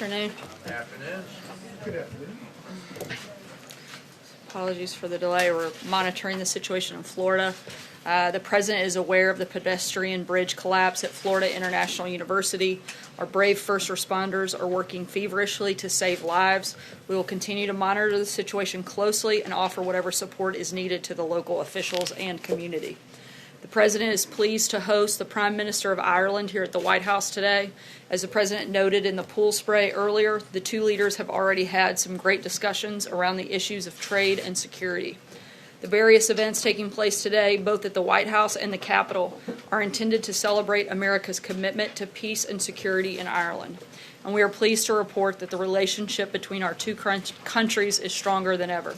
Afternoon. Afternoon. Good afternoon. Apologies for the delay. We're monitoring the situation in Florida. The President is aware of the pedestrian bridge collapse at Florida International University. Our brave first responders are working feverishly to save lives. We will continue to monitor the situation closely and offer whatever support is needed to the local officials and community. The President is pleased to host the Prime Minister of Ireland here at the White House today. As the President noted in the pool spray earlier, the two leaders have already had some great discussions around the issues of trade and security. The various events taking place today, both at the White House and the Capitol, are intended to celebrate America's commitment to peace and security in Ireland. And we are pleased to report that the relationship between our two countries is stronger than ever.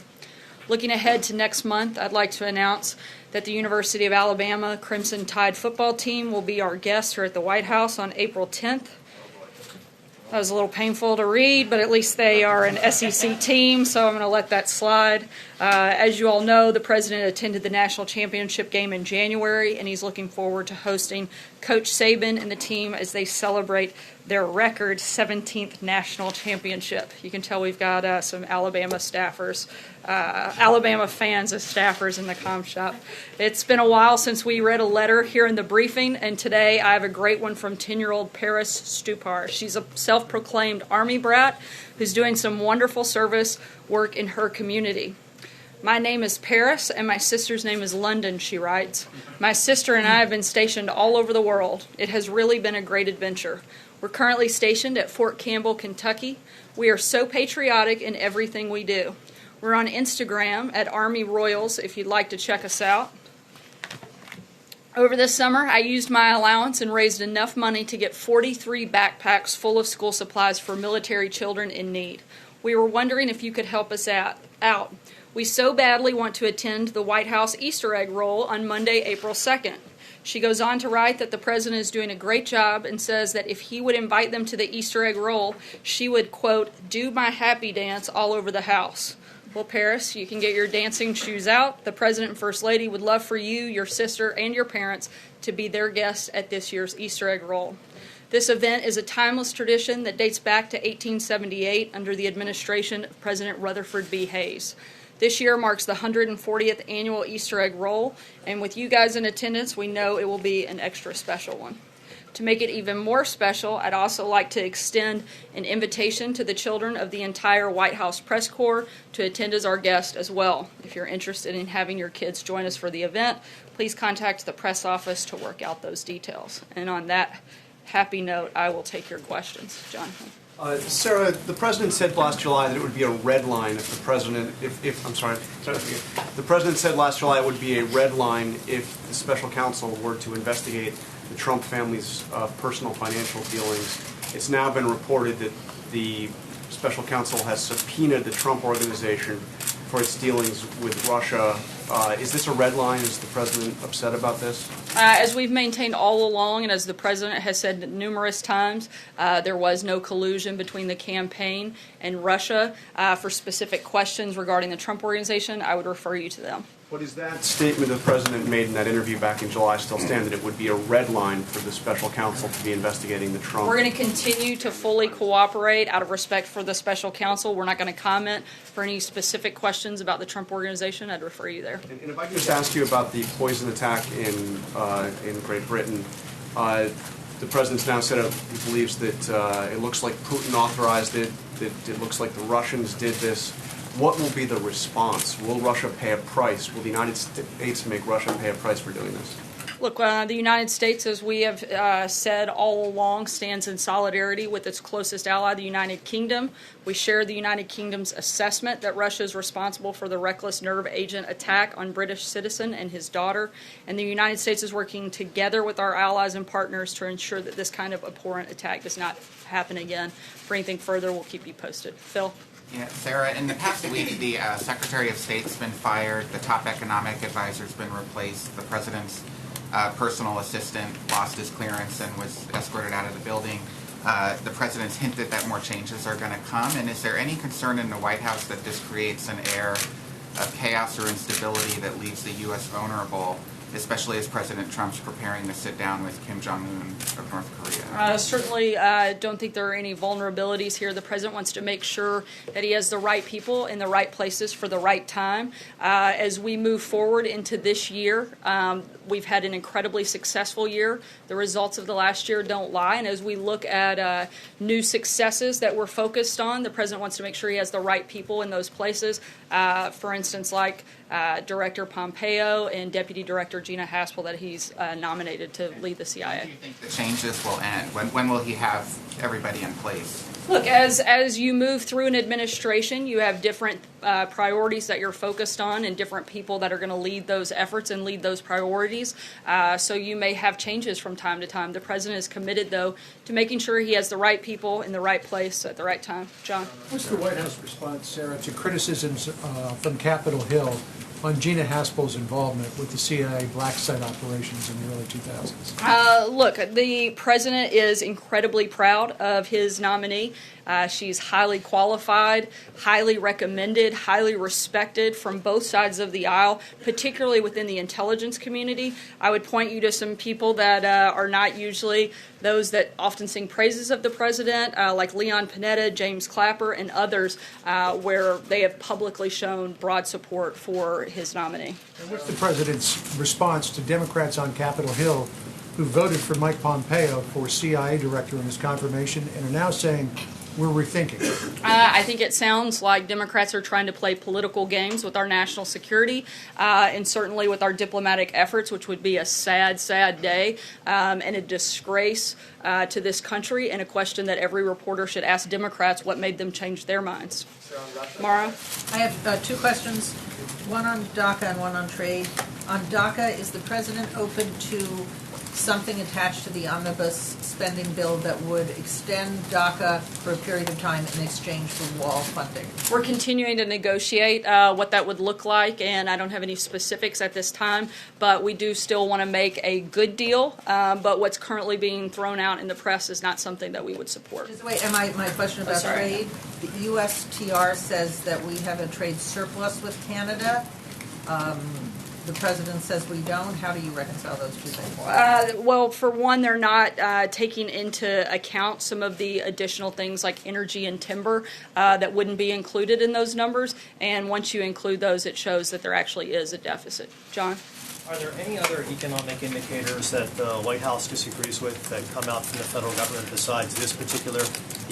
Looking ahead to next month, I'd like to announce that the University of Alabama Crimson Tide football team will be our guest here at the White House on April 10th. That was a little painful to read, but at least they are an SEC team, so I'm going to let that slide. As you all know, the President attended the national championship game in January, and he's looking forward to hosting Coach Saban and the team as they celebrate their record 17th national championship. You can tell we've got some Alabama staffers, Alabama fans as staffers in the comm shop. It's been a while since we read a letter here in the briefing, and today I have a great one from 10-year-old Paris Stupar. She's a self-proclaimed Army brat who's doing some wonderful service work in her community. My name is Paris, and my sister's name is London, she writes. My sister and I have been stationed all over the world. It has really been a great adventure. We're currently stationed at Fort Campbell, Kentucky. We are so patriotic in everything we do. We're on Instagram at Army Royals if you'd like to check us out. Over this summer, I used my allowance and raised enough money to get 43 backpacks full of school supplies for military children in need. We were wondering if you could help us out. We so badly want to attend the White House Easter egg roll on Monday, April 2nd. She goes on to write that the President is doing a great job and says that if he would invite them to the Easter egg roll, she would, quote, do my happy dance all over the house. Well, Paris, you can get your dancing shoes out. The President and First Lady would love for you, your sister, and your parents to be their guests at this year's Easter egg roll. This event is a timeless tradition that dates back to 1878 under the administration of President Rutherford B. Hayes. This year marks the 140th annual Easter egg roll, and with you guys in attendance, we know it will be an extra special one. To make it even more special, I'd also like to extend an invitation to the children of the entire White House press corps to attend as our guest as well. If you're interested in having your kids join us for the event, please contact the press office to work out those details. And on that happy note, I will take your questions. John. Sarah, the President said last July that it would be a red line if the President, the President said last July it would be a red line if the special counsel were to investigate the Trump family's personal financial dealings. It's now been reported that the special counsel has subpoenaed the Trump organization for its dealings with Russia. Is this a red line? Is the President upset about this? As we've maintained all along, and as the President has said numerous times, there was no collusion between the campaign and Russia. For specific questions regarding the Trump organization, I would refer you to them. But is that statement the President made in that interview back in July still stand, that it would be a red line for the special counsel to be investigating the Trump? We're going to continue to fully cooperate out of respect for the special counsel. We're not going to comment for any specific questions about the Trump organization. I'd refer you there. And if I could just ask you about the poison attack in Great Britain. The President's now said he believes that it looks like Putin authorized it, that it looks like the Russians did this. What will be the response? Will Russia pay a price? Will the United States make Russia pay a price for doing this? Look, the United States, as we have said all along, stands in solidarity with its closest ally, the United Kingdom. We share the United Kingdom's assessment that Russia is responsible for the reckless nerve agent attack on British citizen and his daughter, and the United States is working together with our allies and partners to ensure that this kind of abhorrent attack does not happen again. For anything further, we'll keep you posted. Phil? Yeah, Sarah, in the past week, the Secretary of State's been fired, the top economic advisor's been replaced, the President's personal assistant lost his clearance and was escorted out of the building. The President's hinted that more changes are going to come, and is there any concern in the White House that this creates an air of chaos or instability that leaves the U.S. vulnerable especially as President Trump's preparing to sit down with Kim Jong-un of North Korea? Certainly don't think there are any vulnerabilities here. The president wants to make sure that he has the right people in the right places for the right time. As we move forward into this year, we've had an incredibly successful year. The results of the last year don't lie. And as we look at new successes that we're focused on, the president wants to make sure he has the right people in those places. For instance, like Director Pompeo and Deputy Director Gina Haspel that he's nominated to lead the CIA. When do you think the changes will end? When will he have everybody in place? Look, as you move through an administration, you have different priorities that you're focused on and different people that are going to lead those efforts and lead those priorities. So you may have changes from time to time. The president is committed, though, to making sure he has the right people in the right place at the right time. John? What's the White House response, Sarah, to criticisms from Capitol Hill on Gina Haspel's involvement with the CIA black site operations in the early 2000s? Look, the president is incredibly proud of his nominee. She's highly qualified, highly recommended, highly respected from both sides of the aisle, particularly within the intelligence community. I would point you to some people that are not usually those that often sing praises of the president, like Leon Panetta, James Clapper, and others, where they have publicly shown broad support for his nominee. And what's the president's response to Democrats on Capitol Hill who voted for Mike Pompeo for CIA director in his confirmation and are now saying, we're rethinking? I think it sounds like Democrats are trying to play political games with our national security and certainly with our diplomatic efforts, which would be a sad, sad day and a disgrace to this country, and a question that every reporter should ask Democrats what made them change their minds. Mara? I have two questions, one on DACA and one on trade. On DACA, is the president open to something attached to the omnibus spending bill that would extend DACA for a period of time in exchange for wall funding? We're continuing to negotiate what that would look like, and I don't have any specifics at this time, but we do still want to make a good deal, but what's currently being thrown out in the press is not something that we would support. Just wait, and my question about trade, the USTR says that we have a trade surplus with Canada. The president says we don't. How do you reconcile those two things? Well, for one, they're not taking into account some of the additional things like energy and timber that wouldn't be included in those numbers. And once you include those, it shows that there actually is a deficit. John? Are there any other economic indicators that the White House disagrees with that come out from the federal government besides this particular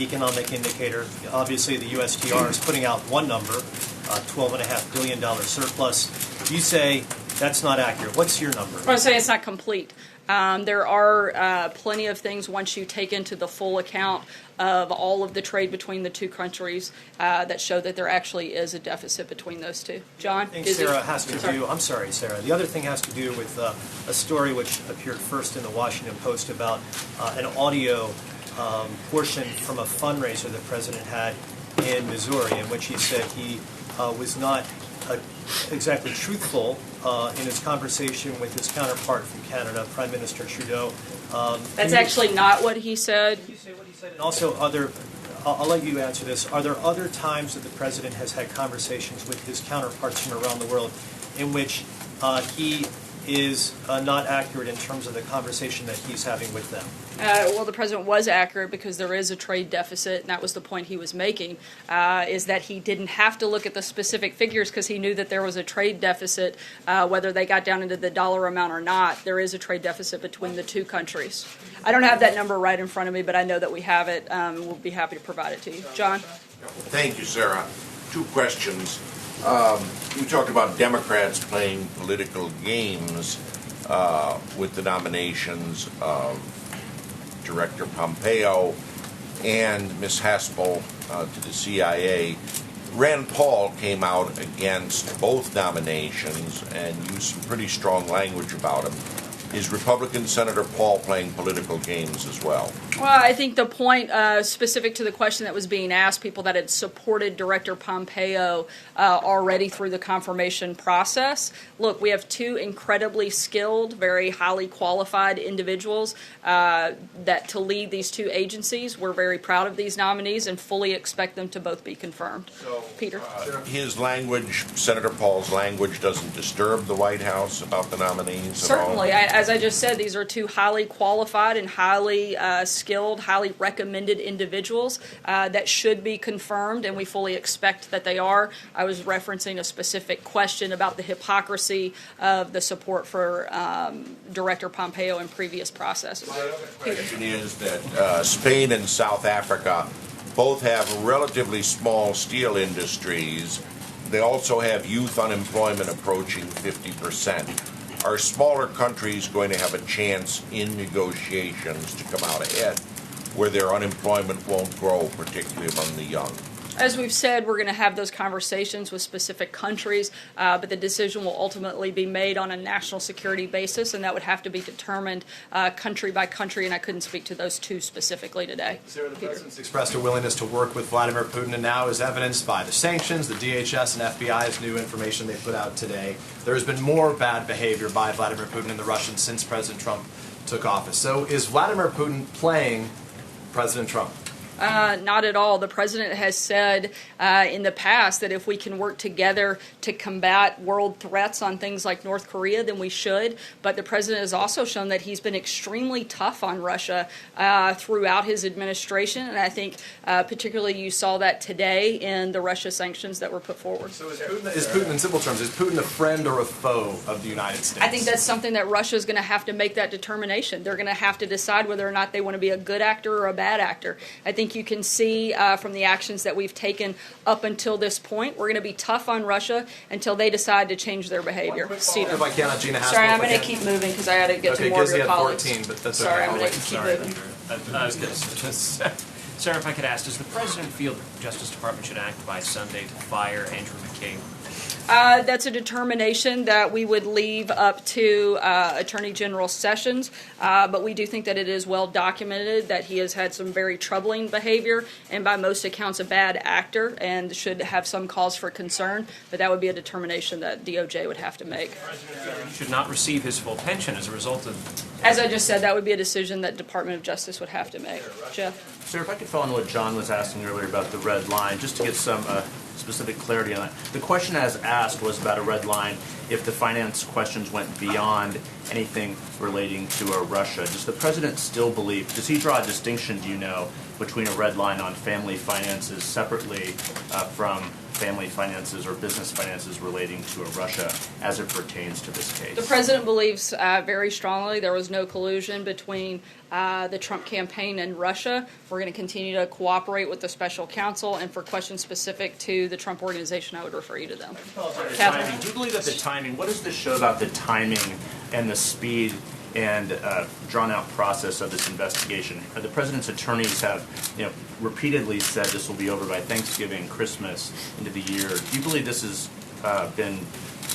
economic indicator? Obviously, the USTR is putting out one number, $12.5 billion surplus. You say that's not accurate. What's your number? I would say it's not complete. There are plenty of things once you take into the full account of all of the trade between the two countries that show that there actually is a deficit between those two. John? I think Sarah has to do, I'm sorry, Sarah. The other thing has to do with a story which appeared first in the Washington Post about an audio portion from a fundraiser the president had in Missouri, in which he said he was not exactly truthful in his conversation with his counterpart from Canada, Prime Minister Trudeau. That's actually not what he said. Can you say what he said? And also, I'll let you answer this. Are there other times that the president has had conversations with his counterparts from around the world in which he is not accurate in terms of the conversation that he's having with them? Well, the president was accurate because there is a trade deficit, and that was the point he was making, is that he didn't have to look at the specific figures because he knew that there was a trade deficit, whether they got down into the dollar amount or not. There is a trade deficit between the two countries. I don't have that number right in front of me, but I know that we have it, and we'll be happy to provide it to you. John? Thank you, Sarah. Two questions. You talked about Democrats playing political games with the nominations of Director Pompeo and Ms. Haspel to the CIA. Rand Paul came out against both nominations and used some pretty strong language about him. is Republican Senator Paul playing political games as well? Well, I think the point specific to the question that was being asked, people that had supported Director Pompeo already through the confirmation process. Look, we have two incredibly skilled, very highly qualified individuals that to lead these two agencies. We're very proud of these nominees and fully expect them to both be confirmed. So, Peter? His language, Senator Paul's language, doesn't disturb the White House about the nominees Certainly. at all? As I just said, these are two highly qualified and highly skilled, highly recommended individuals that should be confirmed, and we fully expect that they are. I was referencing a specific question about the hypocrisy of the support for Director Pompeo in previous processes. My other question is that Spain and South Africa both have relatively small steel industries. They also have youth unemployment approaching 50%. Are smaller countries going to have a chance in negotiations to come out ahead where their unemployment won't grow, particularly among the young? As we've said, we're going to have those conversations with specific countries, but the decision will ultimately be made on a national security basis, and that would have to be determined country by country, and I couldn't speak to those two specifically today. Sarah, the President's expressed a willingness to work with Vladimir Putin, and now is evidenced by the sanctions, the DHS and FBI's new information they put out today. There has been more bad behavior by Vladimir Putin and the Russians since President Trump took office. So is Vladimir Putin playing President Trump? Not at all. The president has said in the past that if we can work together to combat world threats on things like North Korea, then we should. But the president has also shown that he's been extremely tough on Russia throughout his administration. And I think particularly you saw that today in the Russia sanctions that were put forward. So is Putin, in simple terms, is Putin a friend or a foe of the United States? I think that's something that Russia is going to have to make that determination. They're going to have to decide whether or not they want to be a good actor or a bad actor. I think you can see from the actions that we've taken up until this point, we're going to be tough on Russia until they decide to change their behavior. If I can, on Gina Haspel. Sorry, I'm going to keep moving because I had to get to more of your colleagues. 14, but that's Sorry, okay. I'm going to keep moving. I was going to Sarah, if I could ask, does the President feel the Justice Department should act by Sunday to fire Andrew McCabe? That's a determination that we would leave up to Attorney General Sessions, but we do think that it is well documented that he has had some very troubling behavior and by most accounts a bad actor and should have some cause for concern, but that would be a determination that DOJ would have to make. He should not receive his full pension as a result of... As I just said, that would be a decision that Department of Justice would have to make. Jeff? Sir, if I could follow on what John was asking earlier about the red line, just to get some specific clarity on that. The question as asked was about a red line if the finance questions went beyond anything relating to Russia. Does the President still believe, does he draw a distinction, do you know, between a red line on family finances separately from family finances or business finances relating to Russia as it pertains to this case? The President believes very strongly there was no collusion between the Trump campaign and Russia. We're going to continue to cooperate with the special counsel, and for questions specific to the Trump organization, I would refer you to them. Timing. Do you believe that the timing, what does this show about the timing and the speed and drawn-out process of this investigation? The President's attorneys have, repeatedly said this will be over by Thanksgiving, Christmas, into the year. Do you believe this has been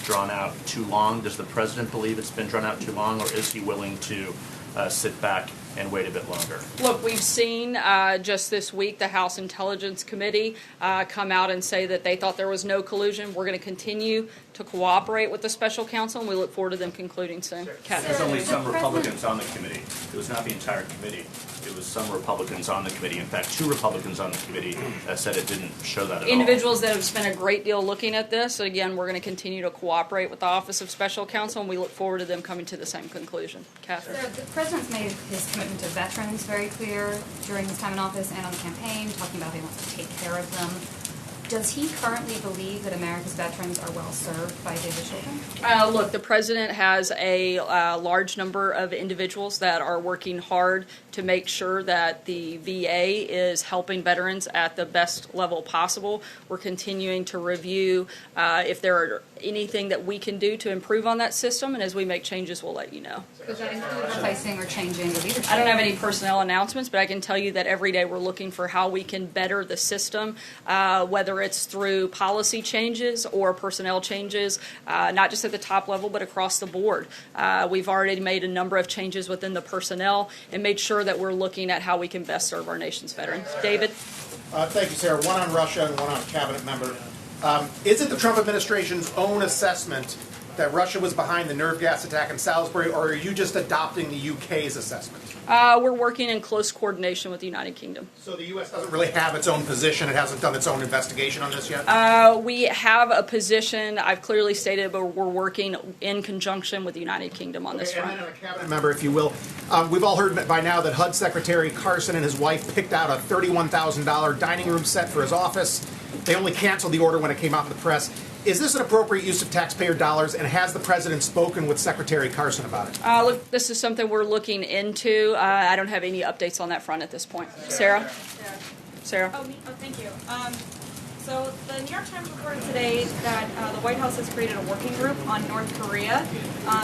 drawn out too long? Does the President believe it's been drawn out too long, or is he willing to sit back and wait a bit longer? Look, we've seen just this week the House Intelligence Committee come out and say that they thought there was no collusion. We're going to continue to cooperate with the special counsel, and we look forward to them concluding soon. There's only some Republicans on the committee. It was not the entire committee. It was some Republicans on the committee. In fact, 2 Republicans on the committee said it didn't show that at all. Individuals that have spent a great deal looking at this. Again, we're going to continue to cooperate with the Office of Special Counsel, and we look forward to them coming to the same conclusion. Catherine? So the President's made his commitment to veterans very clear during his time in office and on the campaign, talking about how he wants to take care of them. Does he currently believe that America's veterans are well served by David Children? Look, the President has a large number of individuals that are working hard to make sure that the VA is helping veterans at the best level possible. We're continuing to review if there are anything that we can do to improve on that system, and as we make changes, we'll let you know. Does that include replacing or changing the leadership? I don't have any personnel announcements, but I can tell you that every day we're looking for how we can better the system, whether whether it's through policy changes or personnel changes, not just at the top level, but across the board. We've already made a number of changes within the personnel and made sure that we're looking at how we can best serve our nation's veterans. David? Thank you, Sarah. One on Russia and one on a cabinet member. Is it the Trump administration's own assessment that Russia was behind the nerve gas attack in Salisbury, or are you just adopting the UK's assessment? We're working in close coordination with the United Kingdom. So the U.S. doesn't really have its own position? It hasn't done its own investigation on this yet? We have a position, I've clearly stated, but we're working in conjunction with the United Kingdom on this front. And then on a cabinet member, if you will, we've all heard by now that HUD Secretary Carson and his wife picked out a $31,000 dining room set for his office. They only canceled the order when it came out in the press. Is this an appropriate use of taxpayer dollars, and has the president spoken with Secretary Carson about it? Look, this is something we're looking into. I don't have any updates on that front at this point. Sarah? Sarah? Oh, thank you. So the New York Times reported today that the White House has created a working group on North Korea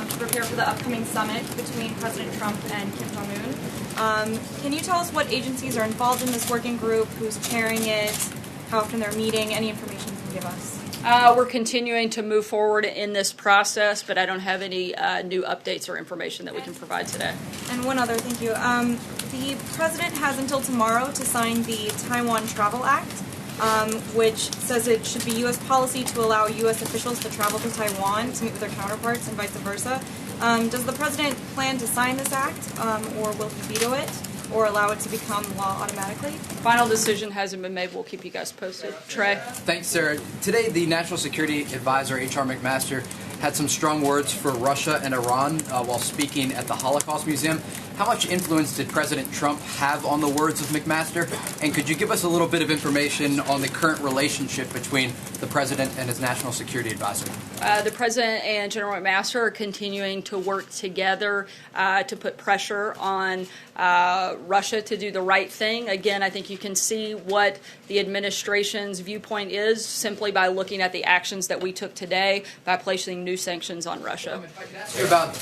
to prepare for the upcoming summit between President Trump and Kim Jong-un. Can you tell us what agencies are involved in this working group, who's chairing it, how often they're meeting, any information you can give us? We're continuing to move forward in this process, but I don't have any new updates or information that we can provide today. And one other, thank you. The president has until tomorrow to sign the Taiwan Travel Act, which says it should be U.S. policy to allow U.S. officials to travel to Taiwan to meet with their counterparts and vice versa. Does the president plan to sign this act, or will he veto it, or allow it to become law automatically? Final decision hasn't been made. We'll keep you guys posted. Trey? Thanks, Sarah. Today, the National Security Advisor, H.R. McMaster, had some strong words for Russia and Iran while speaking at the Holocaust Museum. How much influence did President Trump have on the words of McMaster? And could you give us a little bit of information on the current relationship between the president and his national security advisor? The president and General McMaster are continuing to work together to put pressure on Russia to do the right thing. Again, I think you can see what the administration's viewpoint is simply by looking at the actions that we took today by placing new sanctions on Russia. If I could ask you about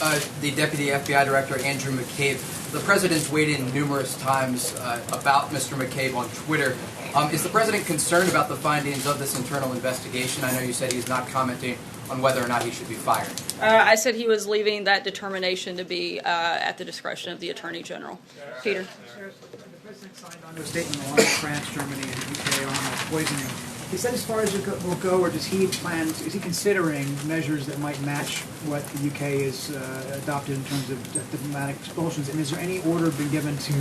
the Deputy FBI Director, Andrew McCabe. The president's weighed in numerous times about Mr. McCabe on Twitter. Is the president concerned about the findings of this internal investigation? I know you said he's not commenting on whether or not he should be fired. I said he was leaving that determination to be at the discretion of the Attorney General. Peter? The president signed onto a statement along with France, Germany, and the UK on poisoning. Is that as far as it will go, or is he considering measures that might match what the UK has adopted in terms of diplomatic expulsions? And is there any order been given to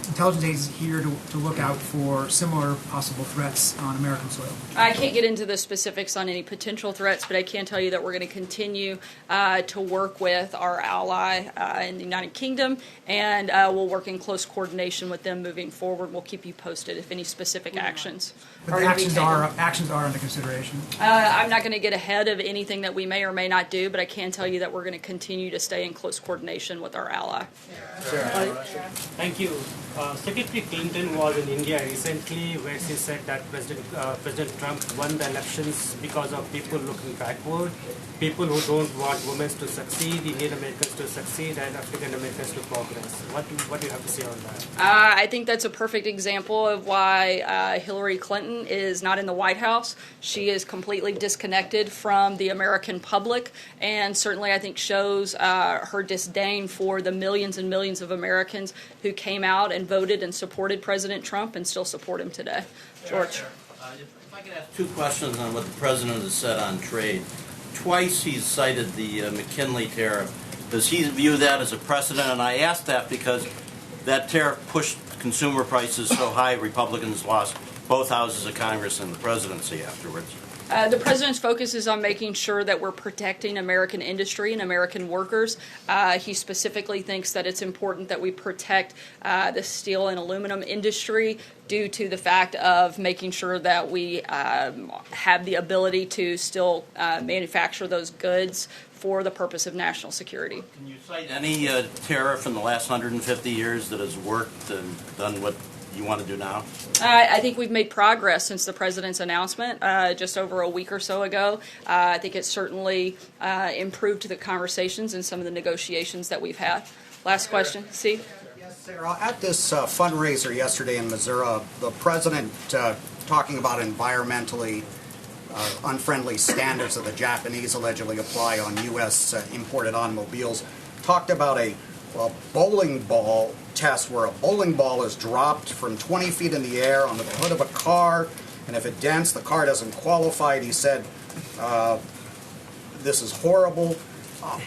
intelligence agencies here to look out for similar possible threats on American soil? I can't get into the specifics on any potential threats, but I can tell you that we're going to continue to work with our ally in the United Kingdom, and we'll work in close coordination with them moving forward. We'll keep you posted if any specific actions But the actions are under consideration. I'm not going to get ahead of anything that we may or may not do, but I can tell you that we're going to continue to stay in close coordination with our ally. Thank you. Secretary Clinton was in India recently, where she said that President Trump won the elections because of people looking backward, people who don't want women to succeed, Indian Americans to succeed, and African Americans to progress. What do you have to say on that? I think that's a perfect example of why Hillary Clinton is not in the White House. She is completely disconnected from the American public, and certainly I think shows her disdain for the millions and millions of Americans who came out and voted and supported President Trump and still support him today. George. If I could ask two questions on what the president has said on trade. Twice he's cited the McKinley tariff. Does he view that as a precedent? And I ask that because that tariff pushed consumer prices so high, Republicans lost both houses of Congress and the presidency afterwards. The president's focus is on making sure that we're protecting American industry and American workers. He specifically thinks that it's important that we protect the steel and aluminum industry due to the fact of making sure that we have the ability to still manufacture those goods for the purpose of national security. Can you cite any tariff in the last 150 years that has worked and done what you want to do now? I think we've made progress since the president's announcement just over a week or so ago. I think it's certainly improved the conversations and some of the negotiations that we've had. Last question. Steve? Yes, Sarah, at this fundraiser yesterday in Missouri, the president talking about environmentally unfriendly standards that the Japanese allegedly apply on U.S. Imported automobiles, talked about a bowling ball test where a bowling ball is dropped from 20 feet in the air onto the hood of a car, and if it dents, the car doesn't qualify. He said, this is horrible.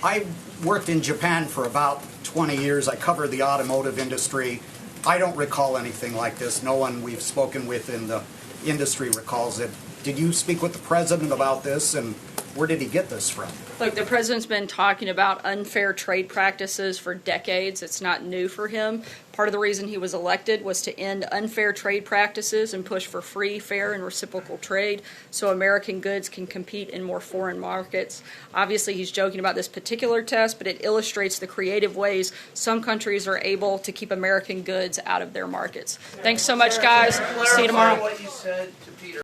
I worked in Japan for about 20 years. I covered the automotive industry. I don't recall anything like this. No one we've spoken with in the industry recalls it. Did you speak with the president about this, and where did he get this from? Look, the president's been talking about unfair trade practices for decades. It's not new for him. Part of the reason he was elected was to end unfair trade practices and push for free, fair, and reciprocal trade so American goods can compete in more foreign markets. Obviously, he's joking about this particular test, but it illustrates the creative ways some countries are able to keep American goods out of their markets. Thanks so much, guys. See you tomorrow. What you said to Peter.